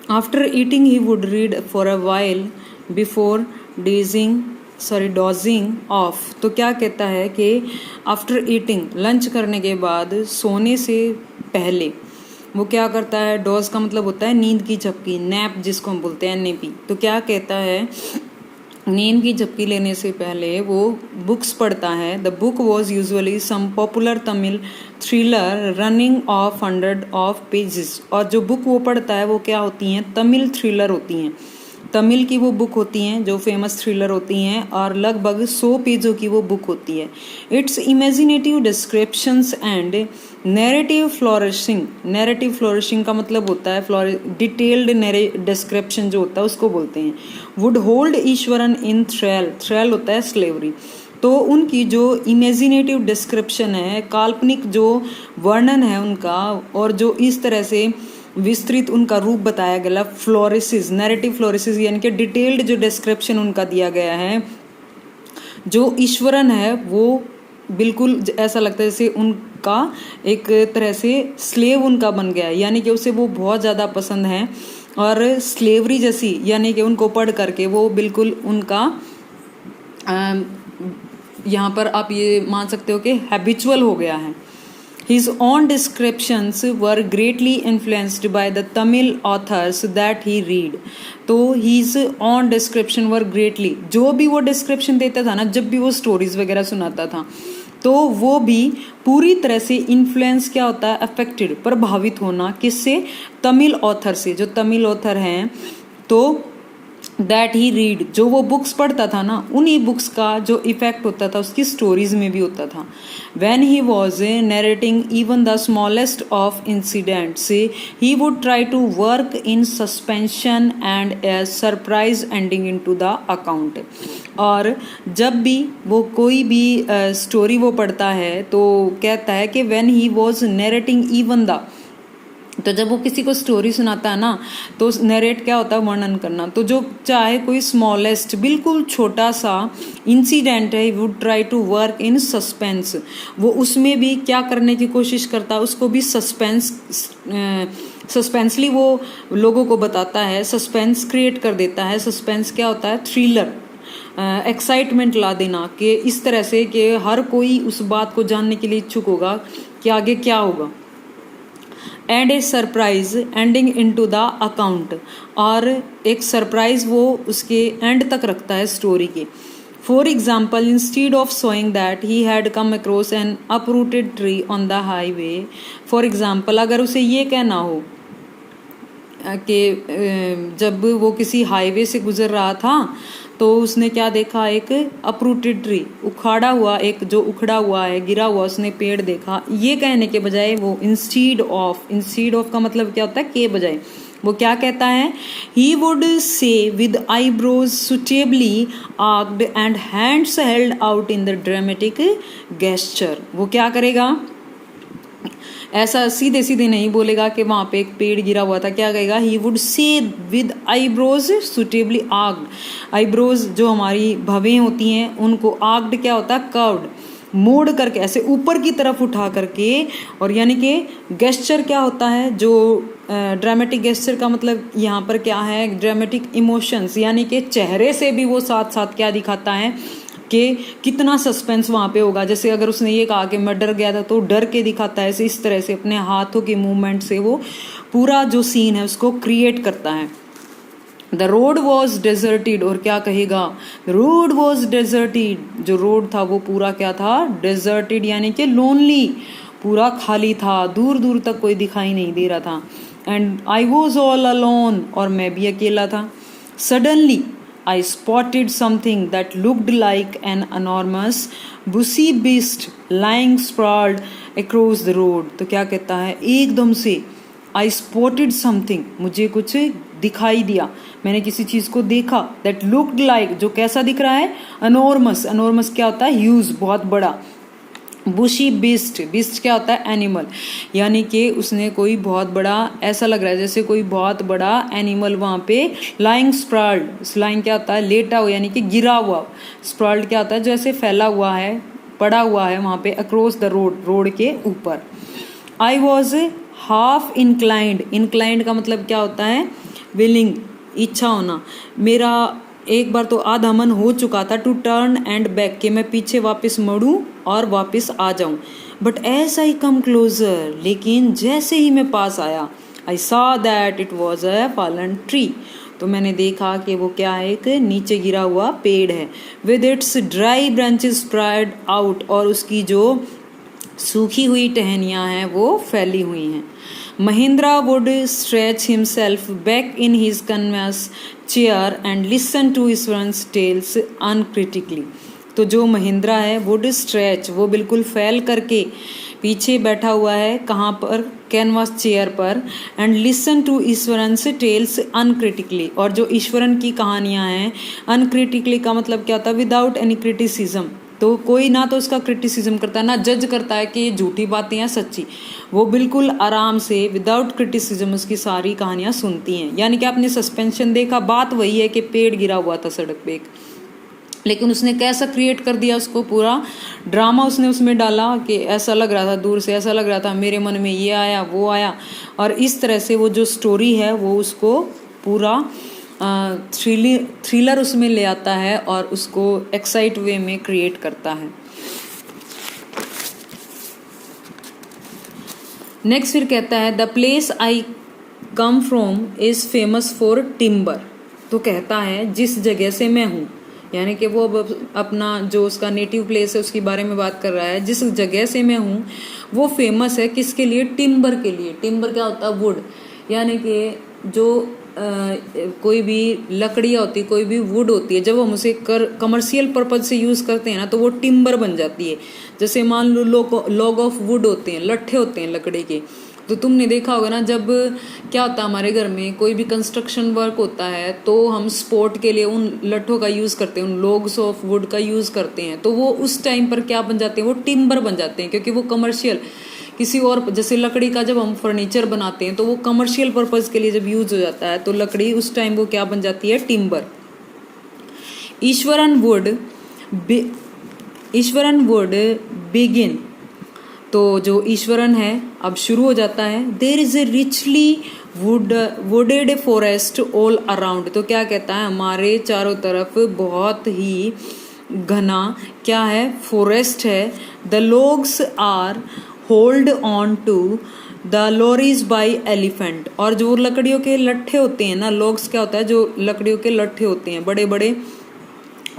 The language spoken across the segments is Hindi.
After eating he would read for a while before dodging of. तो क्या कहता है कि आफ्टर ईटिंग, लंच करने के बाद, सोने से पहले वो क्या करता है, डॉज का मतलब होता है नींद की झपकी, नैप जिसको हम बोलते हैं, NAP। तो क्या कहता है, नींद की झपकी लेने से पहले वो बुक्स पढ़ता है। The book was usually some popular Tamil thriller running of 100 of pages. और जो बुक वो पढ़ता है वो क्या होती हैं, तमिल थ्रिलर होती हैं। तमिल की वो बुक होती हैं जो फेमस थ्रिलर होती हैं, और लगभग 100 पेजों की वो बुक होती है। It's imaginative descriptions and narrative flourishing. Narrative flourishing का मतलब होता है डिटेल्ड डिस्क्रिप्शन जो होता है उसको बोलते हैं। वुड होल्ड ईश्वरन इन थ्रेल। थ्रेल होता है स्लेवरी। तो उनकी जो इमेजिनेटिव डिस्क्रिप्शन है, काल्पनिक जो वर्णन है उनका, और जो इस तरह से विस्तृत उनका रूप बताया गया, फ्लोरिसिस, नैरेटिव फ्लोरिसिस, यानी कि डिटेल्ड जो डिस्क्रिप्शन उनका दिया गया है, जो ईश्वरन है वो बिल्कुल ऐसा लगता है जैसे उनका एक तरह से स्लेव उनका बन गया है, यानी कि उसे वो बहुत ज़्यादा पसंद है, और स्लेवरी जैसी, यानी कि उनको पढ़ करके वो बिल्कुल उनका यहाँ पर आप ये मान सकते हो कि हैबिचुअल हो गया है। His own descriptions were greatly influenced by the Tamil authors that he read. तो his own description were greatly, जो भी वो description देता था ना, जब भी वो stories वगैरह सुनाता था, तो वो भी पूरी तरह से इन्फ्लुएंस क्या होता है, अफेक्टेड, प्रभावित होना, किससे, तमिल ऑथर से, जो तमिल ऑथर हैं। तो दैट ही रीड, जो वो बुक्स पढ़ता था ना, उन्हीं बुक्स का जो इफेक्ट होता था उसकी स्टोरीज में भी होता था। When he was narrating even the smallest of incidents he would try to work in suspension and a surprise ending into the account. और जब भी वो कोई भी स्टोरी वो पढ़ता है तो कहता है कि when he was narrating even the, तो जब वो किसी को स्टोरी सुनाता है ना, तो नरेट क्या होता है, वर्णन करना। तो जो चाहे कोई स्मॉलेस्ट, बिल्कुल छोटा सा इंसिडेंट है, would try to work in suspense, वो उसमें भी क्या करने की कोशिश करता है, उसको भी सस्पेंसली वो लोगों को बताता है, सस्पेंस क्रिएट कर देता है। सस्पेंस क्या होता है, थ्रिलर, एक्साइटमेंट ला देना, कि इस तरह से कि हर कोई उस बात को जानने के लिए इच्छुक होगा कि आगे क्या होगा। And a surprise ending into the account, और एक सरप्राइज वो उसके एंड तक रखता है स्टोरी के। For example, instead of showing that he had come across N uprooted tree on the highway. For example, अगर उसे ये कहना हो कि जब वो किसी हाईवे से गुजर रहा था तो उसने क्या देखा, एक अपरूटेड ट्री, उखाड़ा हुआ, एक जो उखड़ा हुआ है, गिरा हुआ उसने पेड़ देखा। ये कहने के बजाय वो इंस्टीड ऑफ का मतलब क्या होता है, के बजाय वो क्या कहता है, he would say with eyebrows suitably arched and hands held out in the dramatic gesture. वो क्या करेगा, ऐसा सीधे सीधे नहीं बोलेगा कि वहाँ पे एक पेड़ गिरा हुआ था, क्या कहेगा, he would say with eyebrows suitably arched. Eyebrows जो हमारी भवें होती हैं उनको आर्क्ड क्या होता है, कर्व्ड, मोड़ करके ऐसे ऊपर की तरफ उठा करके। और यानी कि गेस्चर क्या होता है, जो ड्रामेटिक गेस्चर का मतलब यहाँ पर क्या है, ड्रामेटिक इमोशंस, यानी कि चेहरे से भी वो साथ साथ क्या दिखाता है कि कितना सस्पेंस वहाँ पे होगा। जैसे अगर उसने ये कहा कि मैं डर गया था तो डर के दिखाता है, इस तरह से अपने हाथों के मूवमेंट से वो पूरा जो सीन है उसको क्रिएट करता है। द रोड वॉज डेजर्टेड, और क्या कहेगा, रोड वॉज डेजर्टेड, जो रोड था वो पूरा क्या था, डेजर्टेड, यानी कि लोनली, पूरा खाली था, दूर दूर तक कोई दिखाई नहीं दे रहा था। And I was all alone, और मैं भी अकेला था। Suddenly I spotted something that looked like an enormous bushy beast lying sprawled across the road. तो क्या कहता है, एकदम से I spotted something, मुझे कुछ दिखाई दिया, मैंने किसी चीज़ को देखा, that looked like, जो कैसा दिख रहा है, enormous, enormous क्या होता है, ह्यूज, बहुत बड़ा। बुशी बीस्ट, बीस्ट क्या होता है, एनिमल, यानी कि उसने कोई बहुत बड़ा, ऐसा लग रहा है जैसे कोई बहुत बड़ा एनिमल वहाँ पे लाइंग स्प्रॉल्ड, लाइंग क्या होता है, लेटा हुआ, यानी कि गिरा हुआ, स्प्रॉल्ड क्या होता है, जो ऐसे फैला हुआ है, पड़ा हुआ है वहाँ पे, अक्रॉस द रोड, रोड के ऊपर। I was half inclined, inclined का मतलब क्या होता है, विलिंग इच्छा होना, मेरा एक बार तो आधा मन हो चुका था टू टर्न एंड बैक कि मैं पीछे वापस मुड़ूं और वापस आ जाऊं, but as I come closer, लेकिन जैसे ही मैं पास आया, I saw that it was a fallen tree, तो मैंने देखा कि वो क्या है, एक नीचे गिरा हुआ पेड़ है, with its dry branches spread out, और उसकी जो सूखी हुई टहनियाँ हैं वो फैली हुई हैं। Mahindra would stretch himself back in his canvas chair and listen to Ishwaran's tales uncritically, तो जो महिंद्रा है वुड स्ट्रेच, वो बिल्कुल फैल करके पीछे बैठा हुआ है, कहाँ पर, कैनवास चेयर पर, and listen to Ishwaran's tales uncritically, और जो ईश्वरन की कहानियाँ हैं, अनक्रिटिकली का मतलब क्या होता है, विदाउट एनी क्रिटिसिज्म, तो कोई ना तो उसका क्रिटिसिज्म करता है ना जज करता है कि ये झूठी बातें हैं सच्ची, वो बिल्कुल आराम से विदाउट क्रिटिसिज्म उसकी सारी कहानियाँ सुनती हैं। यानी कि आपने सस्पेंशन देखा, बात वही है कि पेड़ गिरा हुआ था सड़क पे एक, लेकिन उसने कैसा क्रिएट कर दिया, उसको पूरा ड्रामा उसने उसमें डाला कि ऐसा लग रहा था, दूर से ऐसा लग रहा था, मेरे मन में ये आया वो आया, और इस तरह से वो जो स्टोरी है वो उसको पूरा थ्रिलर उसमें ले आता है और उसको एक्साइट वे में क्रिएट करता है। नेक्स्ट फिर कहता है the place I come from is famous for timber, तो कहता है जिस जगह से मैं हूँ, यानी कि वो अब अपना जो उसका नेटिव प्लेस है उसके बारे में बात कर रहा है, जिस जगह से मैं हूँ वो फेमस है किसके लिए, टिम्बर के लिए। टिम्बर क्या होता है, वुड, यानी कि जो कोई भी लकड़ियाँ होती, कोई भी वुड होती है, जब हम उसे कमर्शियल पर्पज से यूज़ करते हैं ना तो वो टिम्बर बन जाती है। जैसे मान लो लॉग ऑफ वुड होते हैं, लट्ठे होते हैं लकड़ी के, तो तुमने देखा होगा ना, जब क्या होता है हमारे घर में कोई भी कंस्ट्रक्शन वर्क होता है तो हम सपोर्ट के लिए उन लट्ठों का यूज़ करते हैं, उन लॉग्स ऑफ वुड का यूज़ करते हैं, तो वो उस टाइम पर क्या बन जाते हैं, वो टिम्बर बन जाते हैं, क्योंकि वो कमर्शियल किसी और, जैसे लकड़ी का जब हम फर्नीचर बनाते हैं तो वो कमर्शियल पर्पज़ के लिए जब यूज हो जाता है तो लकड़ी उस टाइम वो क्या बन जाती है, टिम्बर। ईश्वरन वुड बिगिन, तो जो ईश्वरन है अब शुरू हो जाता है, there is a richly wooded forest all around, तो क्या कहता है, हमारे चारों तरफ बहुत ही घना क्या है, फॉरेस्ट है। The logs are hold on to the lorries by elephant, और जो लकड़ियों के लट्ठे होते हैं ना, लोग्स क्या होता है, जो लकड़ियों के लट्ठे होते हैं बड़े बड़े,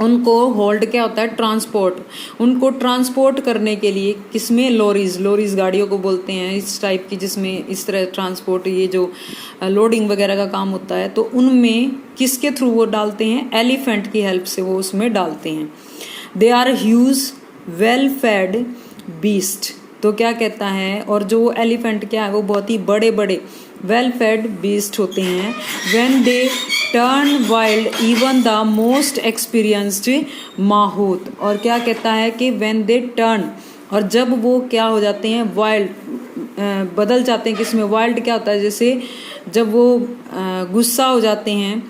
उनको होल्ड क्या होता है, ट्रांसपोर्ट, उनको ट्रांसपोर्ट करने के लिए किसमें, लॉरीज गाड़ियों को बोलते हैं इस टाइप की, जिसमें इस तरह ट्रांसपोर्ट, ये जो लोडिंग वगैरह का काम होता है, तो उनमें किसके थ्रू वो डालते हैं, एलिफेंट की हेल्प से वो उसमें डालते हैं। They are huge well fed beast, तो क्या कहता है, और जो एलिफेंट क्या है वो बहुत ही बड़े बड़े वेल फेड बीस्ट होते हैं। When they turn wild even the most experienced mahout, और क्या कहता है कि व्हेन दे टर्न, और जब वो क्या हो जाते हैं, वाइल्ड, बदल जाते हैं किसमें, वाइल्ड क्या होता है, जैसे जब वो गुस्सा हो जाते हैं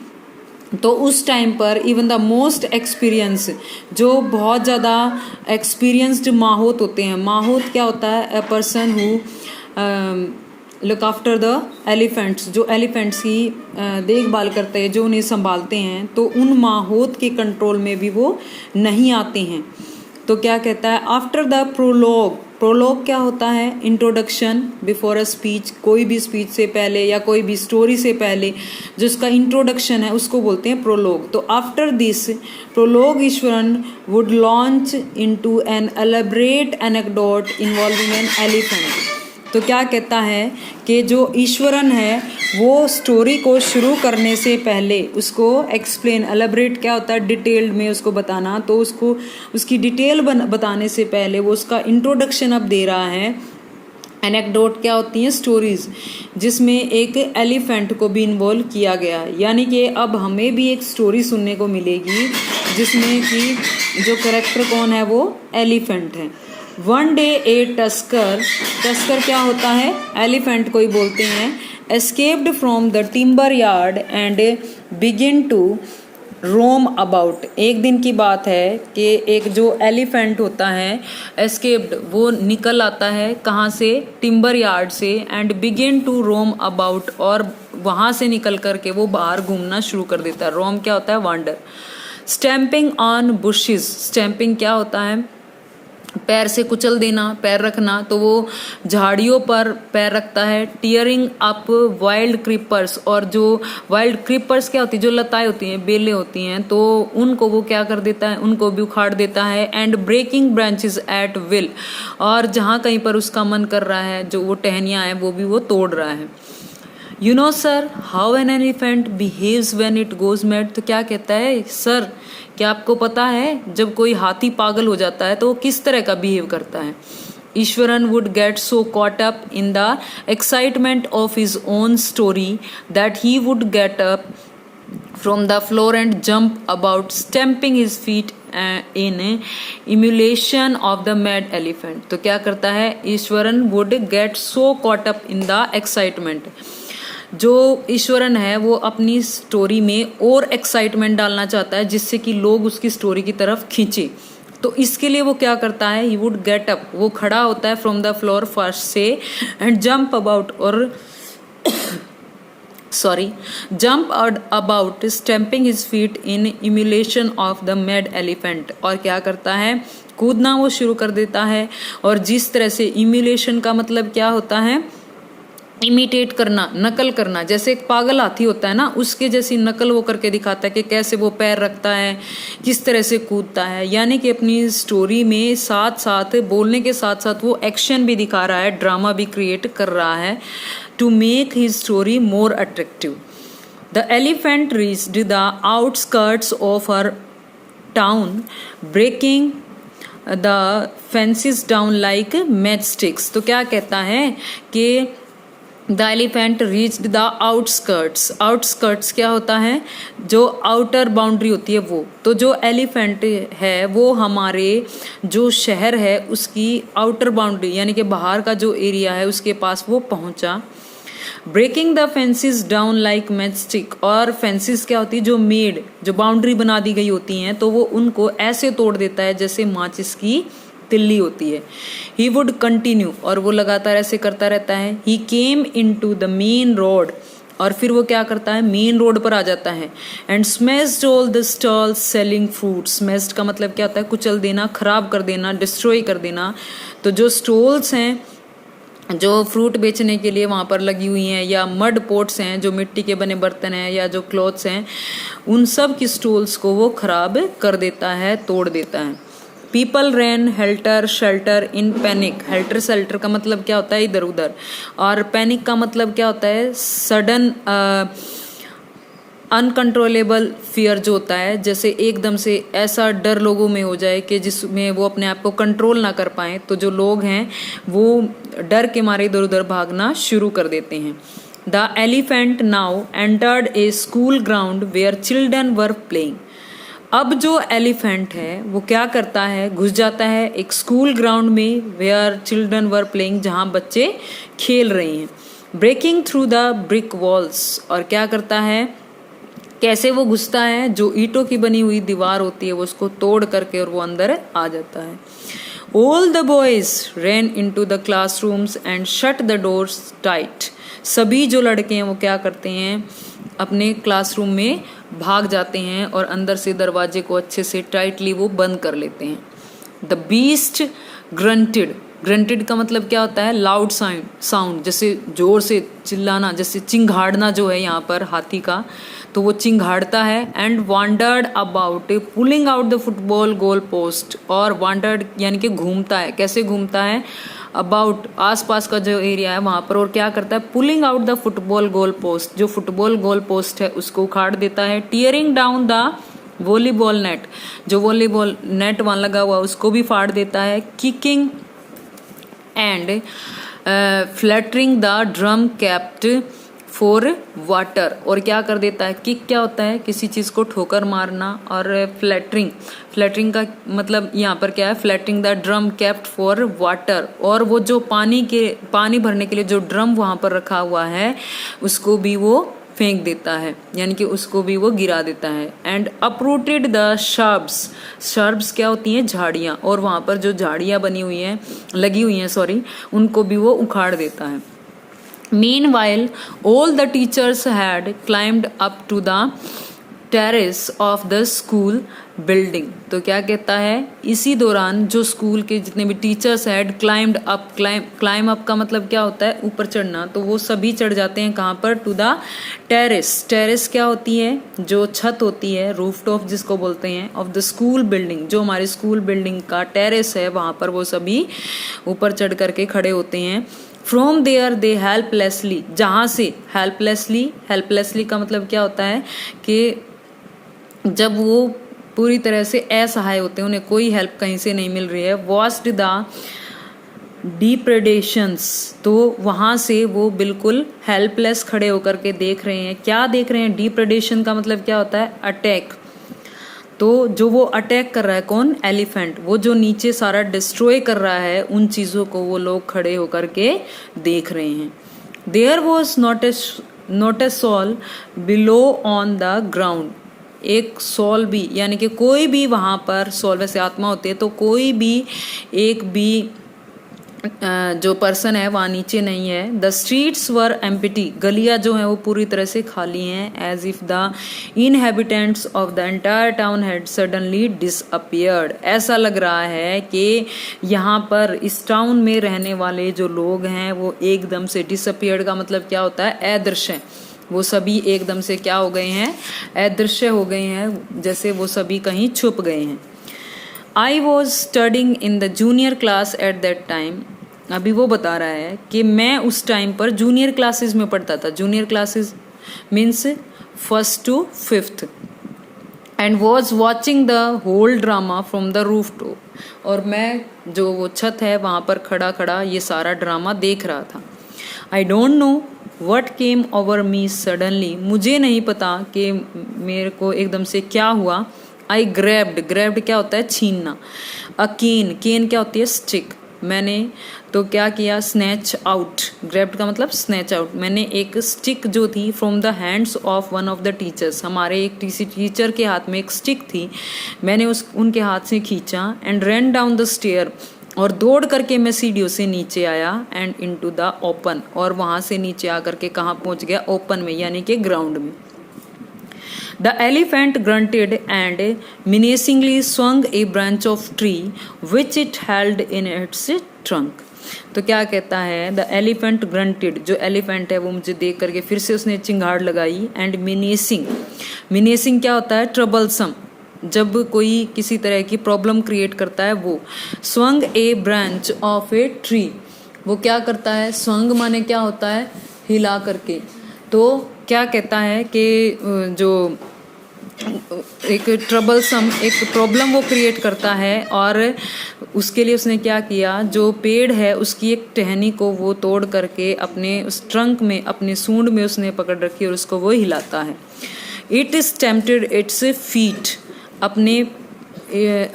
तो उस टाइम पर इवन द मोस्ट एक्सपीरियंस, जो बहुत ज़्यादा एक्सपीरियंस्ड माहौत होते हैं, माहौत क्या होता है, a person who look after the elephants, जो एलिफेंट्स की देखभाल करते हैं, जो उन्हें संभालते हैं, तो उन माहौत के कंट्रोल में भी वो नहीं आते हैं। तो क्या कहता है, आफ्टर द प्रोलॉग, प्रोलॉग क्या होता है, इंट्रोडक्शन बिफोर अ स्पीच, कोई भी स्पीच से पहले या कोई भी स्टोरी से पहले जो उसका इंट्रोडक्शन है उसको बोलते हैं प्रोलॉग। तो after this prologue Eswaran would launch into an elaborate anecdote involving an elephant, तो क्या कहता है कि जो ईश्वरन है वो स्टोरी को शुरू करने से पहले उसको एक्सप्लेन, एलेबरेट क्या होता है, डिटेल्ड में उसको बताना, तो उसको उसकी डिटेल बताने से पहले वो उसका इंट्रोडक्शन अब दे रहा है। एनेक्डोट क्या होती हैं, स्टोरीज, जिसमें एक एलिफेंट को भी इन्वॉल्व किया गया, यानी कि अब हमें भी एक स्टोरी सुनने को मिलेगी जिसमें कि जो कैरेक्टर कौन है वो एलिफेंट है। One day a tusker, tusker क्या होता है, एलिफेंट को ही बोलते हैं, escaped from the timber yard and begin to roam about. एक दिन की बात है कि एक जो एलिफेंट होता है एस्केप्ड, वो निकल आता है कहाँ से, टिम्बर यार्ड से, and begin to roam about, और वहाँ से निकल करके वो बाहर घूमना शुरू कर देता है। रोम क्या होता है, wander. Stamping on bushes, stamping क्या होता है, पैर से कुचल देना, पैर रखना, तो वो झाड़ियों पर पैर रखता है। टीयरिंग अप वाइल्ड क्रीपर्स, और जो वाइल्ड क्रीपर्स क्या होती है, जो लताएं होती हैं, बेलें होती हैं, तो उनको वो क्या कर देता है, उनको भी उखाड़ देता है। And breaking branches at will, और जहाँ कहीं पर उसका मन कर रहा है, जो वो टहनियाँ हैं वो भी वो तोड़ रहा है। You know sir how an elephant behaves when it goes mad, तो क्या कहता है, सर क्या आपको पता है जब कोई हाथी पागल हो जाता है तो वो किस तरह का बिहेव करता है। Eswaran would get so caught up in the excitement of his own story that he would get up from the floor and jump about, stamping his feet in emulation of the mad elephant। तो क्या करता है, Eswaran would get so caught up in the excitement, जो ईश्वरन है वो अपनी स्टोरी में और एक्साइटमेंट डालना चाहता है जिससे कि लोग उसकी स्टोरी की तरफ खींचे। तो इसके लिए वो क्या करता है, ही वुड गेट अप, वो खड़ा होता है फ्रॉम द फ्लोर फर्स्ट से, एंड जंप अबाउट, और jump about stamping his feet in emulation of the mad elephant, और क्या करता है, कूदना वो शुरू कर देता है। और जिस तरह से इम्यूलेशन का मतलब क्या होता है, इमिटेट करना, नकल करना, जैसे एक पागल हाथी होता है ना, उसके जैसी नकल वो करके दिखाता है कि कैसे वो पैर रखता है, किस तरह से कूदता है। यानी कि अपनी स्टोरी में साथ साथ बोलने के साथ साथ वो एक्शन भी दिखा रहा है, ड्रामा भी क्रिएट कर रहा है, to make his story more attractive. The elephant reached the outskirts of her town, breaking the fences down like matchsticks। तो क्या कहता है कि the elephant reached the outskirts. Outskirts क्या होता है, जो आउटर बाउंड्री होती है वो। तो जो एलिफेंट है वो हमारे जो शहर है उसकी आउटर बाउंड्री यानी कि बाहर का जो एरिया है उसके पास वो पहुंचा। Breaking the fences down like matchstick, और फेंसेस क्या होती है, जो मेड, जो बाउंड्री बना दी गई होती हैं, तो वो उनको ऐसे तोड़ देता है जैसे माचिस की तिल्ली होती है। ही वुड कंटिन्यू, और वो लगातार ऐसे करता रहता है। ही केम इन टू द मेन रोड, और फिर वो क्या करता है, मेन रोड पर आ जाता है। And smashed all the stalls selling fruit. Smashed का मतलब क्या होता है, कुचल देना, खराब कर देना, डिस्ट्रॉय कर देना। तो जो स्टॉल्स हैं जो फ्रूट बेचने के लिए वहाँ पर लगी हुई हैं, या मड पोट्स हैं जो मिट्टी के बने बर्तन हैं, या जो क्लॉथ्स हैं, उन सब की स्टॉल्स को वो खराब कर देता है, तोड़ देता है। People ran helter shelter in panic. Helter shelter का मतलब क्या होता है, इधर उधर, और पैनिक का मतलब क्या होता है, सडन अनकंट्रोलेबल फियर जो होता है, जैसे एकदम से ऐसा डर लोगों में हो जाए कि जिसमें वो अपने आप को कंट्रोल ना कर पाए, तो जो लोग हैं वो डर के मारे इधर उधर भागना शुरू कर देते हैं। The elephant now entered a school ground where children were playing. अब जो एलिफेंट है वो क्या करता है, घुस जाता है एक स्कूल ग्राउंड में, वेयर चिल्ड्रन वर प्लेइंग, जहाँ बच्चे खेल रहे हैं। Breaking through the brick walls, और क्या करता है, कैसे वो घुसता है, जो ईंटों की बनी हुई दीवार होती है वो उसको तोड़ करके और वो अंदर आ जाता है। All the boys ran into the classrooms and shut the doors tight. सभी जो लड़के हैं वो क्या करते हैं, अपने क्लासरूम में भाग जाते हैं और अंदर से दरवाजे को अच्छे से टाइटली वो बंद कर लेते हैं। The beast granted. ग्रंटेड का मतलब क्या होता है, लाउड साउंड, जैसे जोर से चिल्लाना, जैसे चिंघाड़ना जो है यहाँ पर हाथी का, तो वो चिंघाड़ता है। And wandered about pulling out the football goal post, और वांडर्ड यानी कि घूमता है। कैसे घूमता है, अबाउट आसपास का जो एरिया है वहाँ पर, और क्या करता है, pulling out the football goal post, जो फुटबॉल गोल पोस्ट है उसको उखाड़ देता है। Tearing down the volleyball net, जो वॉलीबॉल नेट वहाँ लगा हुआ उसको भी फाड़ देता है। Kicking and flattering the drum kept for water, और क्या कर देता है, किक क्या होता है, किसी चीज़ को ठोकर मारना, और फ्लैटरिंग का मतलब यहाँ पर क्या है, flattering the drum kept for water, और वो जो पानी भरने के लिए जो ड्रम वहाँ पर रखा हुआ है उसको भी वो फेंक देता है, यानी कि उसको भी वो गिरा देता है। And uprooted the shrubs, shrubs क्या होती हैं, झाड़ियाँ, और वहाँ पर जो झाड़ियाँ बनी हुई हैं, लगी हुई हैं सॉरी, उनको भी वो उखाड़ देता है। Meanwhile, all the teachers had climbed up to the terrace of the school building। तो क्या कहता है, इसी दौरान जो स्कूल के जितने भी teachers had climbed up, climb up का मतलब क्या होता है, ऊपर चढ़ना, तो वो सभी चढ़ जाते हैं कहाँ पर, टू द टेरेस। टेरेस क्या होती है, जो छत होती है, रूफ टॉप जिसको बोलते हैं, ऑफ द स्कूल बिल्डिंग, जो हमारे स्कूल बिल्डिंग का टेरेस है, वहाँ पर वो सभी ऊपर चढ़ करके खड़े होते हैं। फ्रॉम देयर दे हेल्पलेसली, जहाँ से हेल्पलेसली का मतलब क्या होता है कि जब वो पूरी तरह से असहाय होते हैं, उन्हें कोई हेल्प कहीं से नहीं मिल रही है। वॉच्ड द डिप्रेडेशंस, तो वहाँ से वो बिल्कुल हेल्पलेस खड़े होकर के देख रहे हैं। क्या देख रहे हैं, डिप्रेडेशन का मतलब क्या होता है, अटैक। तो जो वो अटैक कर रहा है, कौन, एलिफेंट, वो जो नीचे सारा डिस्ट्रॉय कर रहा है, उन चीज़ों को वो लोग खड़े होकर के देख रहे हैं। There was not a soul below on the ground, एक सोल भी, यानी कि कोई भी वहाँ पर, सोल वैसे आत्मा होती है, तो कोई भी एक भी जो पर्सन है वहाँ नीचे नहीं है। द स्ट्रीट्स वर एम्प्टी, गलियाँ जो हैं वो पूरी तरह से खाली हैं। As if the inhabitants of the entire town had suddenly disappeared, ऐसा लग रहा है कि यहाँ पर इस टाउन में रहने वाले जो लोग हैं वो एकदम से, डिसअपियर्ड का मतलब क्या होता है, अदृश्य, वो सभी एकदम से क्या हो गए हैं, अदृश्य हो गए हैं, जैसे वो सभी कहीं छुप गए हैं। I was studying in the junior class at that time, अभी वो बता रहा है कि मैं उस टाइम पर जूनियर क्लासेस में पढ़ता था। Junior classes means 1st to 5th, and was watching the whole drama from the roof top, और मैं जो वो छत है वहाँ पर खड़ा खड़ा ये सारा ड्रामा देख रहा था। I don't know what came over me suddenly, मुझे नहीं पता कि मेरे को एकदम से क्या हुआ। आई ग्रैब्ड क्या होता है, छीनना। अ केन क्या होती है, स्टिक। मैंने तो क्या किया, स्नैच आउट, ग्रैब्ड का मतलब स्नैच आउट, मैंने एक स्टिक जो थी from the hands of one of the teachers, हमारे एक टीचर के हाथ में एक स्टिक थी, मैंने उनके हाथ से खींचा। And ran down the stair, और दौड़ करके मैं सीढ़ियों से नीचे आया। एंड इनटू द ओपन, और वहाँ से नीचे आकर के कहाँ पहुँच गया, ओपन में, यानी कि ग्राउंड में। The elephant grunted and menacingly swung a branch of tree which it held in its trunk। तो क्या कहता है, द एलिफेंट ग्रंटेड, जो एलिफेंट है वो मुझे देख करके फिर से उसने चिंगाड़ लगाई। एंड मिनेसिंग क्या होता है, ट्रबलसम, जब कोई किसी तरह की प्रॉब्लम क्रिएट करता है वो। Swung A branch of a tree, वो क्या करता है, स्वंग माने क्या होता है, हिला करके। तो क्या कहता है कि जो एक ट्रबलसम, एक प्रॉब्लम वो क्रिएट करता है, और उसके लिए उसने क्या किया, जो पेड़ है उसकी एक टहनी को वो तोड़ करके अपने उस ट्रंक में, अपने सूंड में उसने पकड़ रखी और उसको वो हिलाता है। It is tempted its feet, अपने,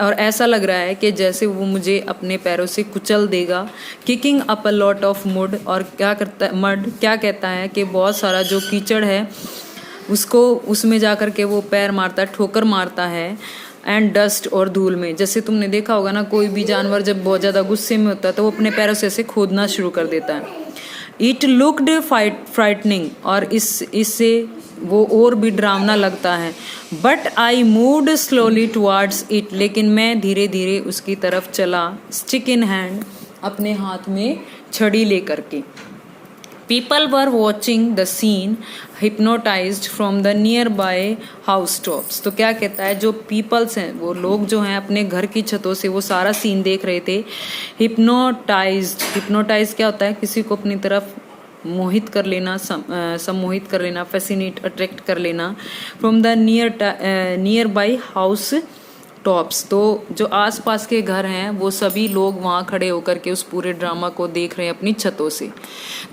और ऐसा लग रहा है कि जैसे वो मुझे अपने पैरों से कुचल देगा। Kicking up a lot of मुड, और क्या करता है, मड क्या कहता है कि बहुत सारा जो कीचड़ है उसको, उसमें जा कर के वो पैर मारता है, ठोकर मारता है। एंड डस्ट, और धूल में, जैसे तुमने देखा होगा ना, कोई भी जानवर जब बहुत ज़्यादा गुस्से में होता है तो वो अपने पैरों से ऐसे खोदना शुरू कर देता है। इट लुक्ड फ्राइटनिंग, और इससे वो और भी डरावना लगता है। But I moved slowly towards it, लेकिन मैं धीरे धीरे उसकी तरफ चला। स्टिक इन हैंड, अपने हाथ में छड़ी लेकर के। People were watching the scene hypnotized from the nearby house tops. तो क्या कहता है, जो पीपल्स हैं, वो लोग जो हैं अपने घर की छतों से वो सारा सीन देख रहे थे। हिप्नोटाइज क्या होता है, किसी को अपनी तरफ मोहित कर लेना, सम्मोहित कर लेना, फैसिनेट, अट्रैक्ट कर लेना। From the nearby house tops, तो जो आसपास के घर हैं वो सभी लोग वहाँ खड़े होकर के उस पूरे ड्रामा को देख रहे हैं अपनी छतों से।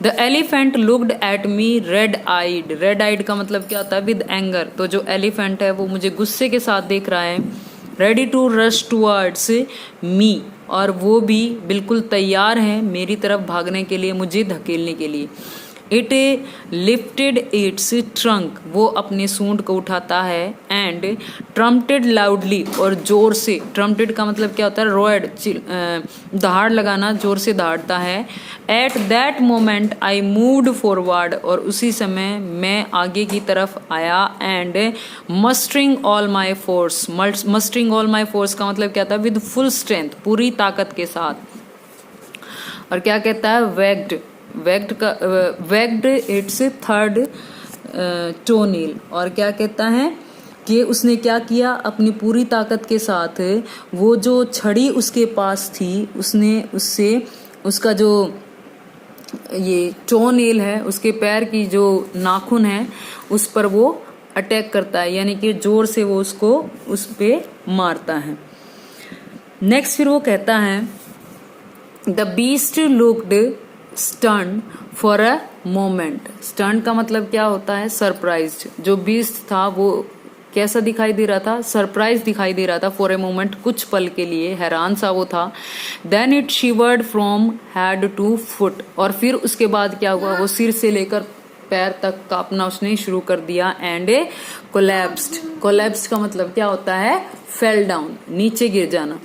The elephant looked at me red eyed का मतलब क्या होता है, विद एंगर। तो जो एलिफेंट है वो मुझे गुस्से के साथ देख रहा है। Ready to rush towards me, और वो भी बिल्कुल तैयार है मेरी तरफ भागने के लिए, मुझे धकेलने के लिए। इट लिफ्टेड इट्स ट्रंक, वो अपने सूंड को उठाता है, एंड ट्रम्पटेड लाउडली, और जोर से, ट्रम्पटेड का मतलब क्या होता है, रोएड, दहाड़ लगाना, जोर से दहाड़ता है। At that moment I moved forward, और उसी समय मैं आगे की तरफ आया, and mustering all my force, mustering all my force का मतलब क्या था, विद फुल स्ट्रेंथ, पूरी ताकत के साथ। और क्या कहता है, वेग्ड इट्स थर्ड टोनील, और क्या कहता है कि उसने क्या किया, अपनी पूरी ताकत के साथ वो जो छड़ी उसके पास थी, उसने उससे उसका जो ये टोनील है, उसके पैर की जो नाखून है, उस पर वो अटैक करता है, यानी कि जोर से वो उसको उस पे मारता है। नेक्स्ट फिर वो कहता है, the beast looked stun for a moment. Stun का मतलब क्या होता है, सरप्राइज्ड। जो बीस्ट था वो कैसा दिखाई दे रहा था, सरप्राइज दिखाई दे रहा था, फॉर ए मोमेंट, कुछ पल के लिए हैरान सा वो था। Then it shivered from head to foot, और फिर उसके बाद क्या हुआ, वो सिर से लेकर पैर तक कांपना उसने शुरू कर दिया, एंड कोलैप्स्ड। कोलैप्स्ड का मतलब क्या होता है, फेल डाउन, नीचे गिर जाना।